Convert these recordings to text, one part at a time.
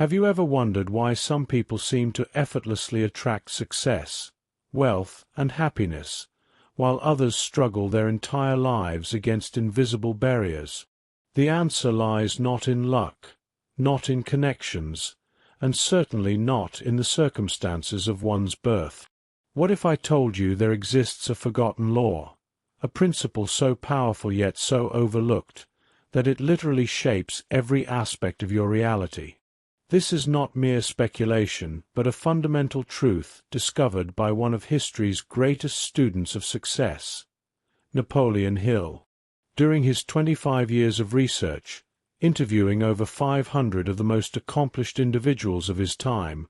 Have you ever wondered why some people seem to effortlessly attract success, wealth, and happiness, while others struggle their entire lives against invisible barriers? The answer lies not in luck, not in connections, and certainly not in the circumstances of one's birth. What if I told you there exists a forgotten law, a principle so powerful yet so overlooked, that it literally shapes every aspect of your reality? This is not mere speculation, but a fundamental truth discovered by one of history's greatest students of success, Napoleon Hill. During his 25 years of research, interviewing over 500 of the most accomplished individuals of his time,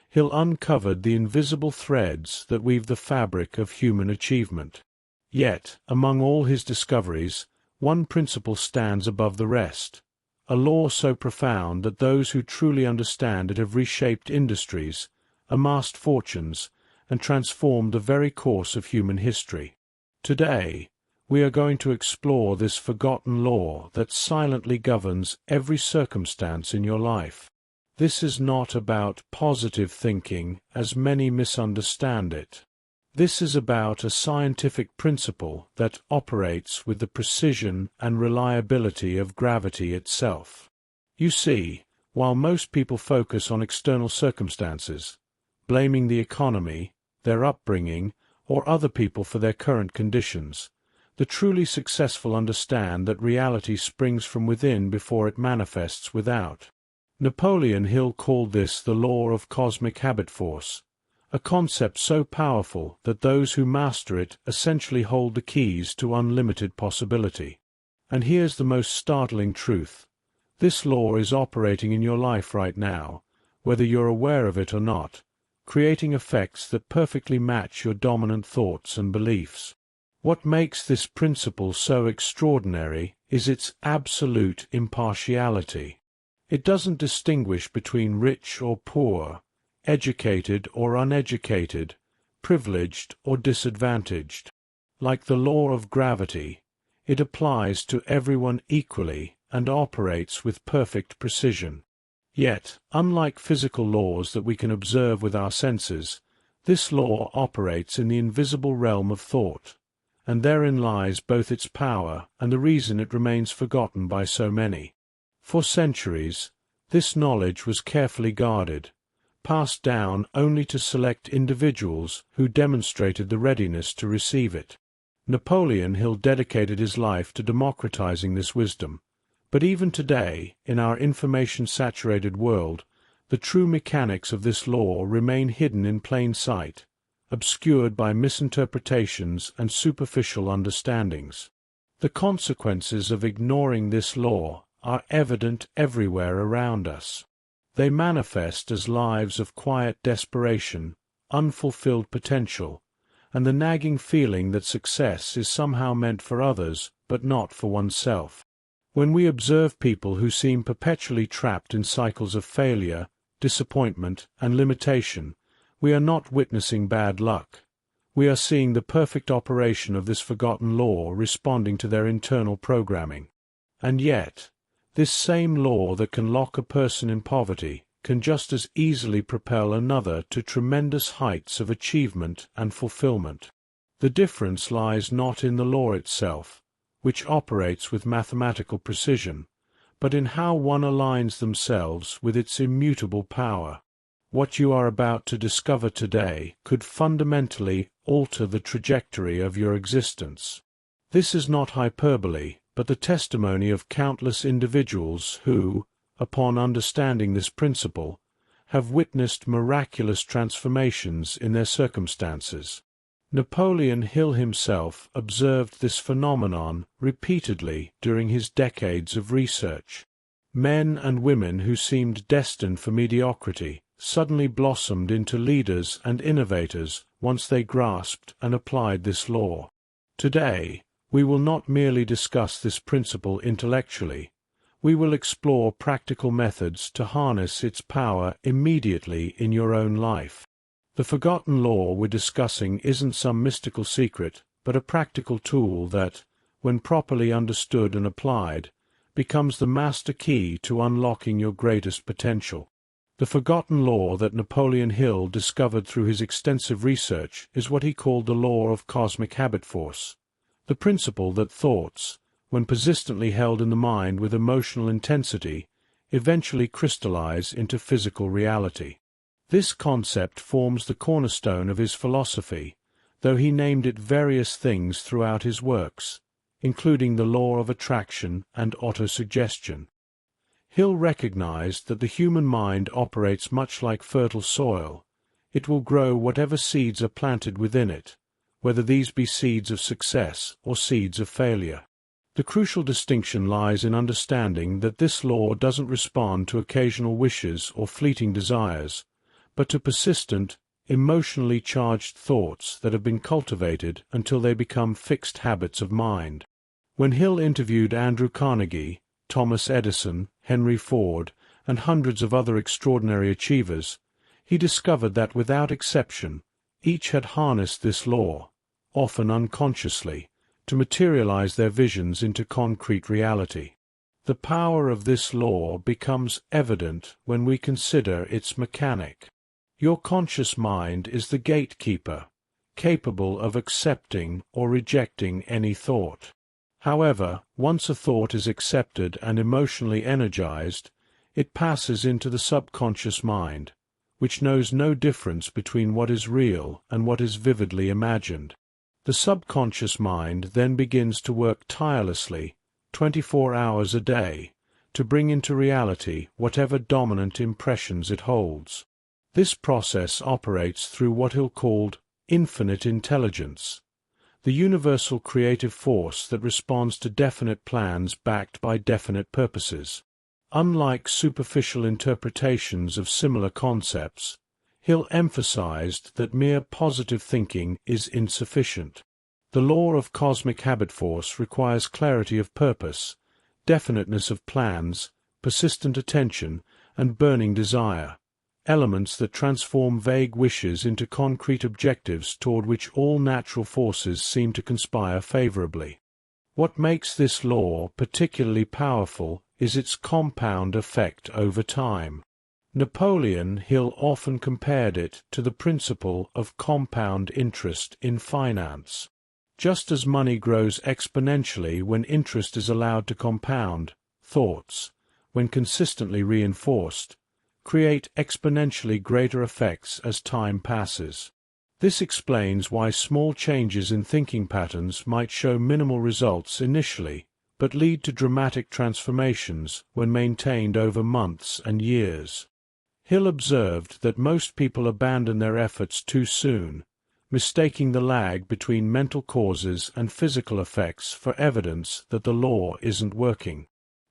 Hill uncovered the invisible threads that weave the fabric of human achievement. Yet, among all his discoveries, one principle stands above the rest, a law so profound that those who truly understand it have reshaped industries, amassed fortunes, and transformed the very course of human history. Today, we are going to explore this forgotten law that silently governs every circumstance in your life. This is not about positive thinking, as many misunderstand it. This is about a scientific principle that operates with the precision and reliability of gravity itself. You see, while most people focus on external circumstances, blaming the economy, their upbringing, or other people for their current conditions, the truly successful understand that reality springs from within before it manifests without. Napoleon Hill called this the law of cosmic habit force, a concept so powerful that those who master it essentially hold the keys to unlimited possibility. And here's the most startling truth. This law is operating in your life right now, whether you're aware of it or not, creating effects that perfectly match your dominant thoughts and beliefs. What makes this principle so extraordinary is its absolute impartiality. It doesn't distinguish between rich or poor, educated or uneducated, privileged or disadvantaged. Like the law of gravity, it applies to everyone equally and operates with perfect precision. Yet, unlike physical laws that we can observe with our senses, this law operates in the invisible realm of thought, and therein lies both its power and the reason it remains forgotten by so many. For centuries, this knowledge was carefully guarded, passed down only to select individuals who demonstrated the readiness to receive it. Napoleon Hill dedicated his life to democratizing this wisdom, but even today, in our information-saturated world, the true mechanics of this law remain hidden in plain sight, obscured by misinterpretations and superficial understandings. The consequences of ignoring this law are evident everywhere around us. They manifest as lives of quiet desperation, unfulfilled potential, and the nagging feeling that success is somehow meant for others but not for oneself. When we observe people who seem perpetually trapped in cycles of failure, disappointment, and limitation, we are not witnessing bad luck. We are seeing the perfect operation of this forgotten law responding to their internal programming. And yet, this same law that can lock a person in poverty can just as easily propel another to tremendous heights of achievement and fulfillment. The difference lies not in the law itself, which operates with mathematical precision, but in how one aligns themselves with its immutable power. What you are about to discover today could fundamentally alter the trajectory of your existence. This is not hyperbole, but the testimony of countless individuals who, upon understanding this principle, have witnessed miraculous transformations in their circumstances. Napoleon Hill himself observed this phenomenon repeatedly during his decades of research. Men and women who seemed destined for mediocrity suddenly blossomed into leaders and innovators once they grasped and applied this law. Today, we will not merely discuss this principle intellectually. We will explore practical methods to harness its power immediately in your own life. The forgotten law we're discussing isn't some mystical secret, but a practical tool that, when properly understood and applied, becomes the master key to unlocking your greatest potential. The forgotten law that Napoleon Hill discovered through his extensive research is what he called the law of cosmic habit force, the principle that thoughts, when persistently held in the mind with emotional intensity, eventually crystallize into physical reality. This concept forms the cornerstone of his philosophy, though he named it various things throughout his works, including the law of attraction and autosuggestion. Hill recognized that the human mind operates much like fertile soil. It will grow whatever seeds are planted within it, whether these be seeds of success or seeds of failure. The crucial distinction lies in understanding that this law doesn't respond to occasional wishes or fleeting desires, but to persistent, emotionally charged thoughts that have been cultivated until they become fixed habits of mind. When Hill interviewed Andrew Carnegie, Thomas Edison, Henry Ford, and hundreds of other extraordinary achievers, he discovered that without exception, each had harnessed this law, often unconsciously, to materialize their visions into concrete reality. The power of this law becomes evident when we consider its mechanic. Your conscious mind is the gatekeeper, capable of accepting or rejecting any thought. However, once a thought is accepted and emotionally energized, it passes into the subconscious mind, which knows no difference between what is real and what is vividly imagined. The subconscious mind then begins to work tirelessly, 24 hours a day, to bring into reality whatever dominant impressions it holds. This process operates through what Hill called infinite intelligence, the universal creative force that responds to definite plans backed by definite purposes. Unlike superficial interpretations of similar concepts, Hill emphasized that mere positive thinking is insufficient. The law of cosmic habit force requires clarity of purpose, definiteness of plans, persistent attention, and burning desire, elements that transform vague wishes into concrete objectives toward which all natural forces seem to conspire favorably. What makes this law particularly powerful is its compound effect over time. Napoleon Hill often compared it to the principle of compound interest in finance. Just as money grows exponentially when interest is allowed to compound, thoughts, when consistently reinforced, create exponentially greater effects as time passes. This explains why small changes in thinking patterns might show minimal results initially, but lead to dramatic transformations when maintained over months and years. Hill observed that most people abandon their efforts too soon, mistaking the lag between mental causes and physical effects for evidence that the law isn't working.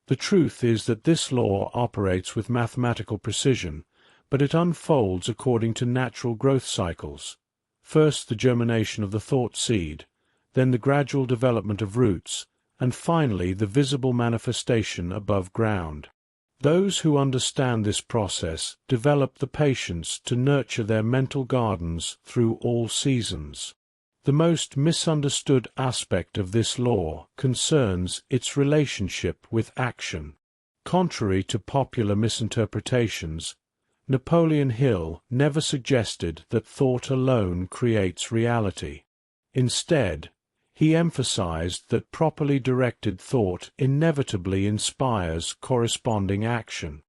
The truth is that this law operates with mathematical precision, but it unfolds according to natural growth cycles. First the germination of the thought seed, then the gradual development of roots, and finally the visible manifestation above ground. Those who understand this process develop the patience to nurture their mental gardens through all seasons. The most misunderstood aspect of this law concerns its relationship with action. Contrary to popular misinterpretations, Napoleon Hill never suggested that thought alone creates reality. Instead, he emphasized that properly directed thought inevitably inspires corresponding action.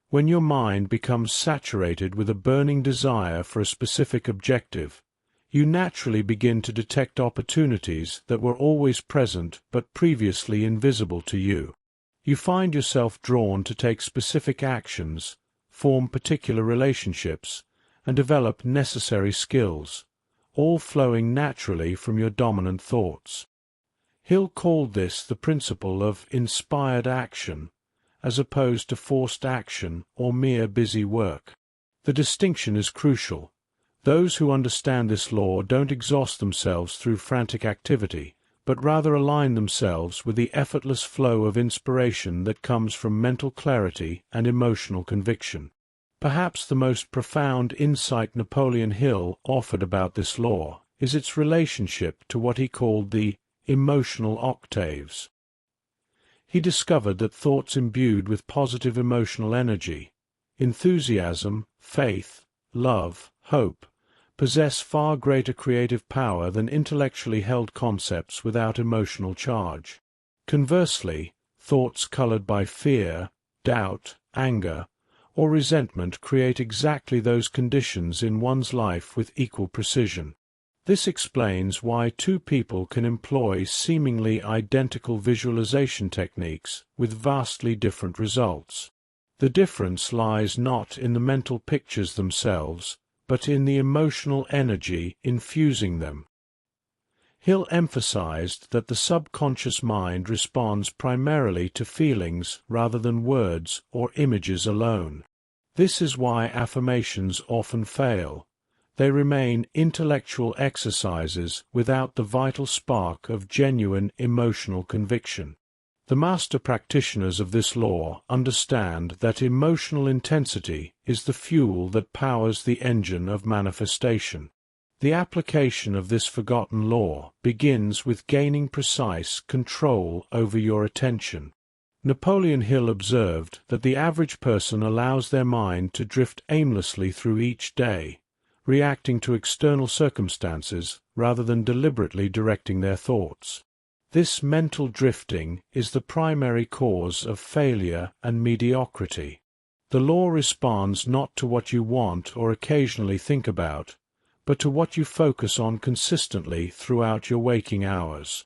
When your mind becomes saturated with a burning desire for a specific objective, you naturally begin to detect opportunities that were always present but previously invisible to you. You find yourself drawn to take specific actions, form particular relationships, and develop necessary skills, all flowing naturally from your dominant thoughts. Hill called this the principle of inspired action, as opposed to forced action or mere busy work. The distinction is crucial. Those who understand this law don't exhaust themselves through frantic activity, but rather align themselves with the effortless flow of inspiration that comes from mental clarity and emotional conviction. Perhaps the most profound insight Napoleon Hill offered about this law is its relationship to what he called the emotional octaves. He discovered that thoughts imbued with positive emotional energy, enthusiasm, faith, love, hope, possess far greater creative power than intellectually held concepts without emotional charge. Conversely, thoughts colored by fear, doubt, anger, or resentment create exactly those conditions in one's life with equal precision. This explains why two people can employ seemingly identical visualization techniques with vastly different results. The difference lies not in the mental pictures themselves, but in the emotional energy infusing them. Hill emphasized that the subconscious mind responds primarily to feelings rather than words or images alone. This is why affirmations often fail. They remain intellectual exercises without the vital spark of genuine emotional conviction. The master practitioners of this law understand that emotional intensity is the fuel that powers the engine of manifestation. The application of this forgotten law begins with gaining precise control over your attention. Napoleon Hill observed that the average person allows their mind to drift aimlessly through each day, reacting to external circumstances rather than deliberately directing their thoughts. This mental drifting is the primary cause of failure and mediocrity. The law responds not to what you want or occasionally think about, but to what you focus on consistently throughout your waking hours.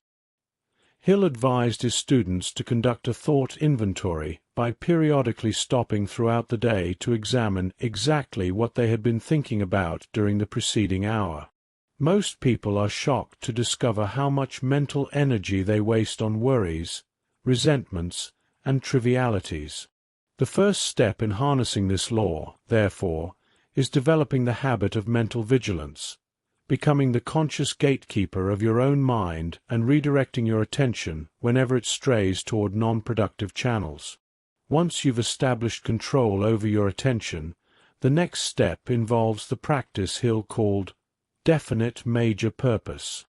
Hill advised his students to conduct a thought inventory by periodically stopping throughout the day to examine exactly what they had been thinking about during the preceding hour. Most people are shocked to discover how much mental energy they waste on worries, resentments, and trivialities. The first step in harnessing this law, therefore, is developing the habit of mental vigilance, becoming the conscious gatekeeper of your own mind and redirecting your attention whenever it strays toward non-productive channels. Once you've established control over your attention, the next step involves the practice Hill called definite major purpose.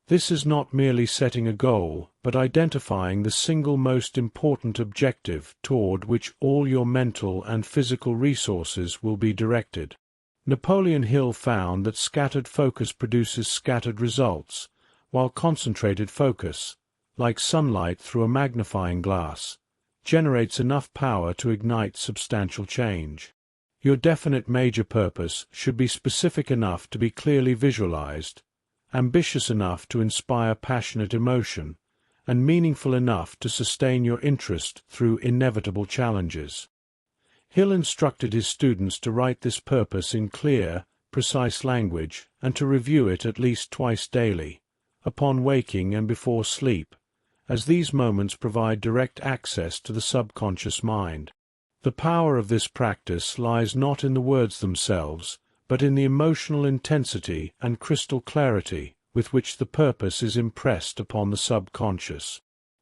This is not merely setting a goal, but identifying the single most important objective toward which all your mental and physical resources will be directed. Napoleon Hill found that scattered focus produces scattered results, while concentrated focus, like sunlight through a magnifying glass, generates enough power to ignite substantial change. Your definite major purpose should be specific enough to be clearly visualized, ambitious enough to inspire passionate emotion, and meaningful enough to sustain your interest through inevitable challenges. Hill instructed his students to write this purpose in clear, precise language and to review it at least twice daily, upon waking and before sleep, as these moments provide direct access to the subconscious mind. The power of this practice lies not in the words themselves, but in the emotional intensity and crystal clarity with which the purpose is impressed upon the subconscious.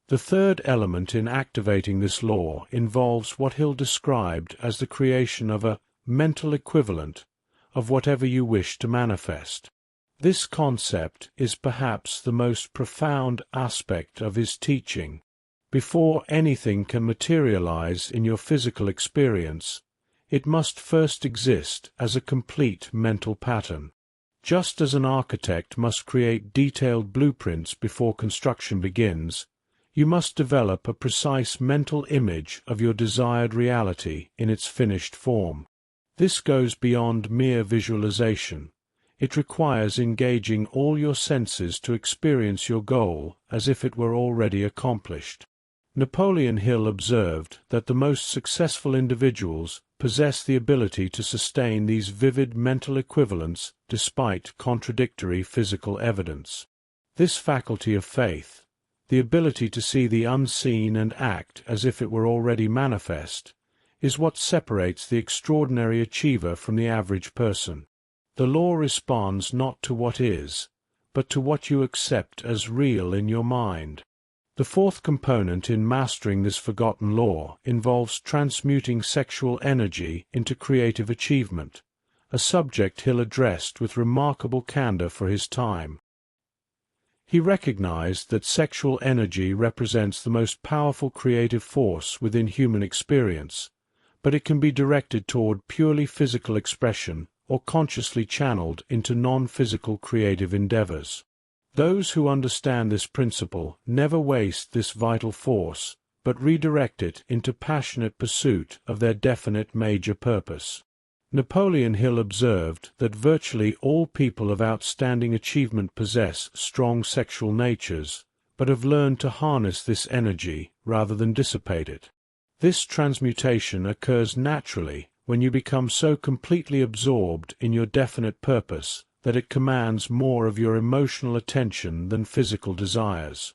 The third element in activating this law involves what Hill described as the creation of a mental equivalent of whatever you wish to manifest. This concept is perhaps the most profound aspect of his teaching. Before anything can materialize in your physical experience, it must first exist as a complete mental pattern. Just as an architect must create detailed blueprints before construction begins, you must develop a precise mental image of your desired reality in its finished form. This goes beyond mere visualization. It requires engaging all your senses to experience your goal as if it were already accomplished. Napoleon Hill observed that the most successful individuals possess the ability to sustain these vivid mental equivalents despite contradictory physical evidence. This faculty of faith, the ability to see the unseen and act as if it were already manifest, is what separates the extraordinary achiever from the average person. The law responds not to what is, but to what you accept as real in your mind. The fourth component in mastering this forgotten law involves transmuting sexual energy into creative achievement, a subject Hill addressed with remarkable candor for his time. He recognized that sexual energy represents the most powerful creative force within human experience, but it can be directed toward purely physical expression or consciously channeled into non-physical creative endeavors. Those who understand this principle never waste this vital force, but redirect it into passionate pursuit of their definite major purpose. Napoleon Hill observed that virtually all people of outstanding achievement possess strong sexual natures, but have learned to harness this energy rather than dissipate it. This transmutation occurs naturally when you become so completely absorbed in your definite purpose that it commands more of your emotional attention than physical desires.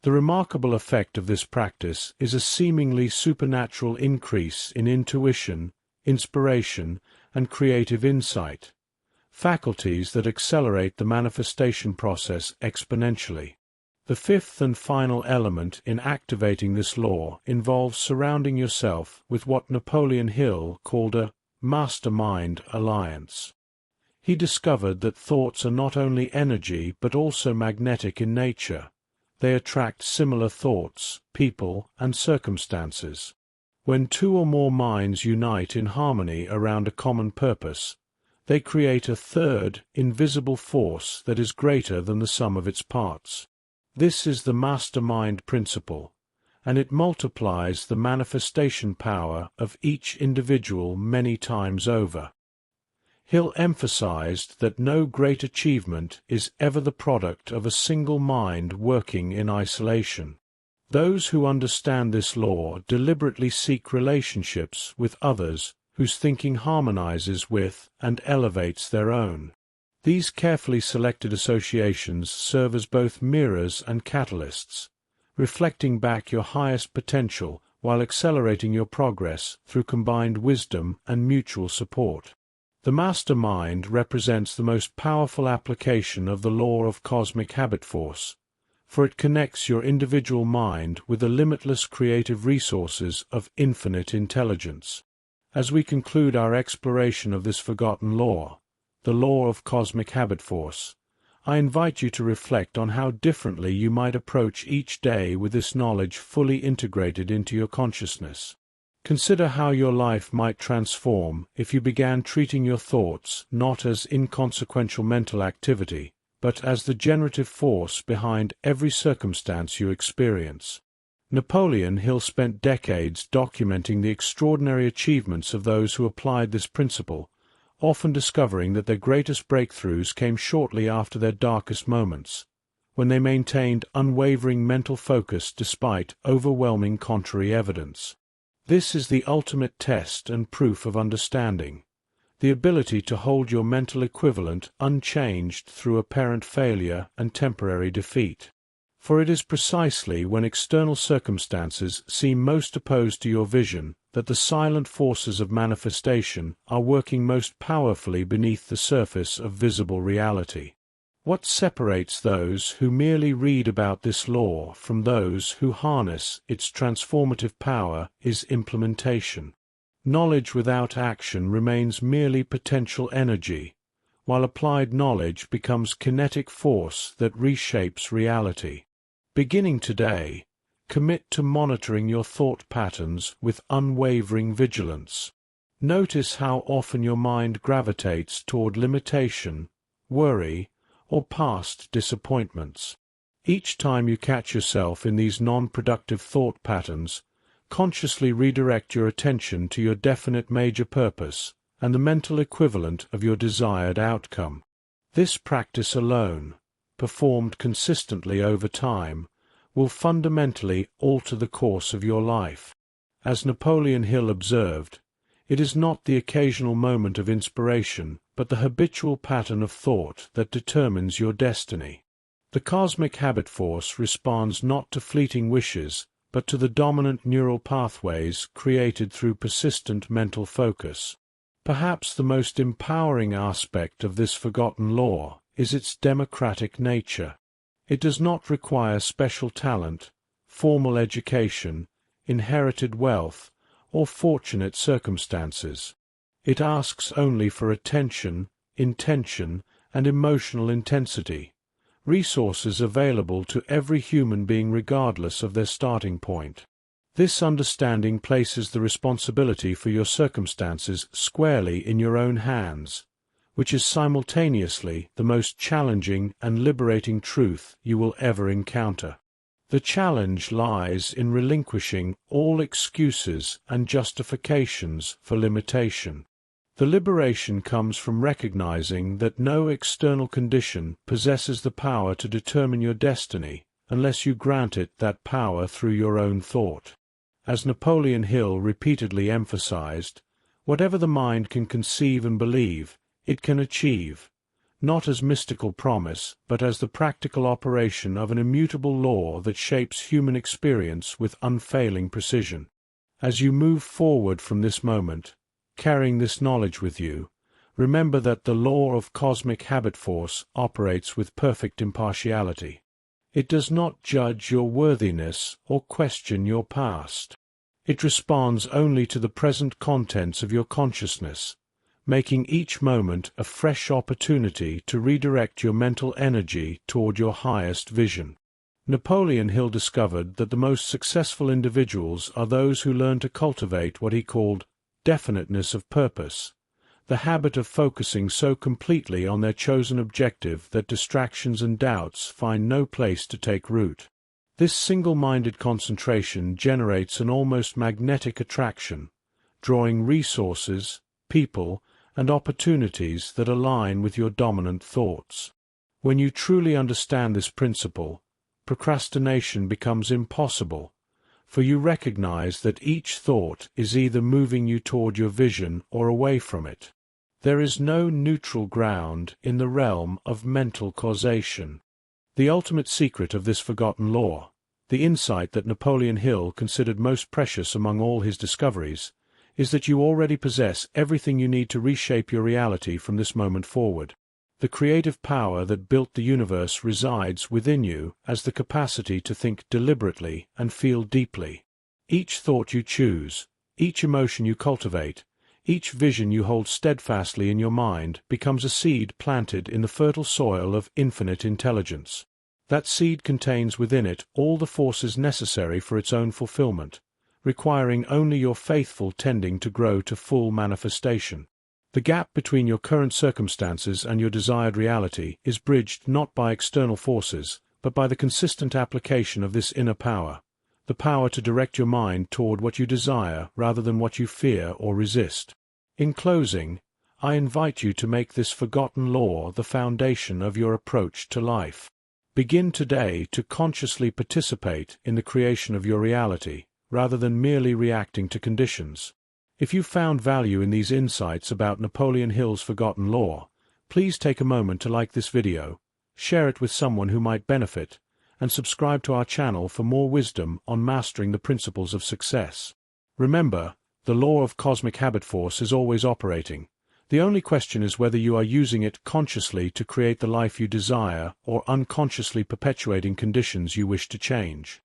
The remarkable effect of this practice is a seemingly supernatural increase in intuition, inspiration, and creative insight, faculties that accelerate the manifestation process exponentially. The fifth and final element in activating this law involves surrounding yourself with what Napoleon Hill called a mastermind alliance. He discovered that thoughts are not only energy but also magnetic in nature. They attract similar thoughts, people, and circumstances. When two or more minds unite in harmony around a common purpose, they create a third, invisible force that is greater than the sum of its parts. This is the mastermind principle, and it multiplies the manifestation power of each individual many times over. Hill emphasized that no great achievement is ever the product of a single mind working in isolation. Those who understand this law deliberately seek relationships with others whose thinking harmonizes with and elevates their own. These carefully selected associations serve as both mirrors and catalysts, reflecting back your highest potential while accelerating your progress through combined wisdom and mutual support. The mastermind represents the most powerful application of the law of cosmic habit force, for it connects your individual mind with the limitless creative resources of infinite intelligence. As we conclude our exploration of this forgotten law, the law of cosmic habit force, I invite you to reflect on how differently you might approach each day with this knowledge fully integrated into your consciousness. Consider how your life might transform if you began treating your thoughts not as inconsequential mental activity, but as the generative force behind every circumstance you experience. Napoleon Hill spent decades documenting the extraordinary achievements of those who applied this principle, often discovering that their greatest breakthroughs came shortly after their darkest moments, when they maintained unwavering mental focus despite overwhelming contrary evidence. This is the ultimate test and proof of understanding, the ability to hold your mental equivalent unchanged through apparent failure and temporary defeat. For it is precisely when external circumstances seem most opposed to your vision that the silent forces of manifestation are working most powerfully beneath the surface of visible reality. What separates those who merely read about this law from those who harness its transformative power is implementation. Knowledge without action remains merely potential energy, while applied knowledge becomes kinetic force that reshapes reality. Beginning today, commit to monitoring your thought patterns with unwavering vigilance. Notice how often your mind gravitates toward limitation, worry, or past disappointments. Each time you catch yourself in these non-productive thought patterns, consciously redirect your attention to your definite major purpose and the mental equivalent of your desired outcome. This practice alone, performed consistently over time, will fundamentally alter the course of your life. As Napoleon Hill observed, it is not the occasional moment of inspiration, but the habitual pattern of thought that determines your destiny. The cosmic habit force responds not to fleeting wishes, but to the dominant neural pathways created through persistent mental focus. Perhaps the most empowering aspect of this forgotten law is its democratic nature. It does not require special talent, formal education, inherited wealth, or fortunate circumstances. It asks only for attention, intention, and emotional intensity, resources available to every human being regardless of their starting point. This understanding places the responsibility for your circumstances squarely in your own hands, which is simultaneously the most challenging and liberating truth you will ever encounter. The challenge lies in relinquishing all excuses and justifications for limitation. The liberation comes from recognizing that no external condition possesses the power to determine your destiny unless you grant it that power through your own thought. As Napoleon Hill repeatedly emphasized, whatever the mind can conceive and believe, it can achieve, not as mystical promise, but as the practical operation of an immutable law that shapes human experience with unfailing precision. As you move forward from this moment, carrying this knowledge with you, remember that the law of cosmic habit force operates with perfect impartiality. It does not judge your worthiness or question your past. It responds only to the present contents of your consciousness, making each moment a fresh opportunity to redirect your mental energy toward your highest vision. Napoleon Hill discovered that the most successful individuals are those who learn to cultivate what he called definiteness of purpose, the habit of focusing so completely on their chosen objective that distractions and doubts find no place to take root. This single-minded concentration generates an almost magnetic attraction, drawing resources, people, and opportunities that align with your dominant thoughts. When you truly understand this principle, procrastination becomes impossible, for you recognize that each thought is either moving you toward your vision or away from it. There is no neutral ground in the realm of mental causation. The ultimate secret of this forgotten law, the insight that Napoleon Hill considered most precious among all his discoveries, is that you already possess everything you need to reshape your reality from this moment forward. The creative power that built the universe resides within you as the capacity to think deliberately and feel deeply. Each thought you choose, each emotion you cultivate, each vision you hold steadfastly in your mind becomes a seed planted in the fertile soil of infinite intelligence. That seed contains within it all the forces necessary for its own fulfillment, requiring only your faithful tending to grow to full manifestation. The gap between your current circumstances and your desired reality is bridged not by external forces, but by the consistent application of this inner power, the power to direct your mind toward what you desire rather than what you fear or resist. In closing, I invite you to make this forgotten law the foundation of your approach to life. Begin today to consciously participate in the creation of your reality, rather than merely reacting to conditions. If you found value in these insights about Napoleon Hill's forgotten law, please take a moment to like this video, share it with someone who might benefit, and subscribe to our channel for more wisdom on mastering the principles of success. Remember, the law of cosmic habit force is always operating. The only question is whether you are using it consciously to create the life you desire or unconsciously perpetuating conditions you wish to change.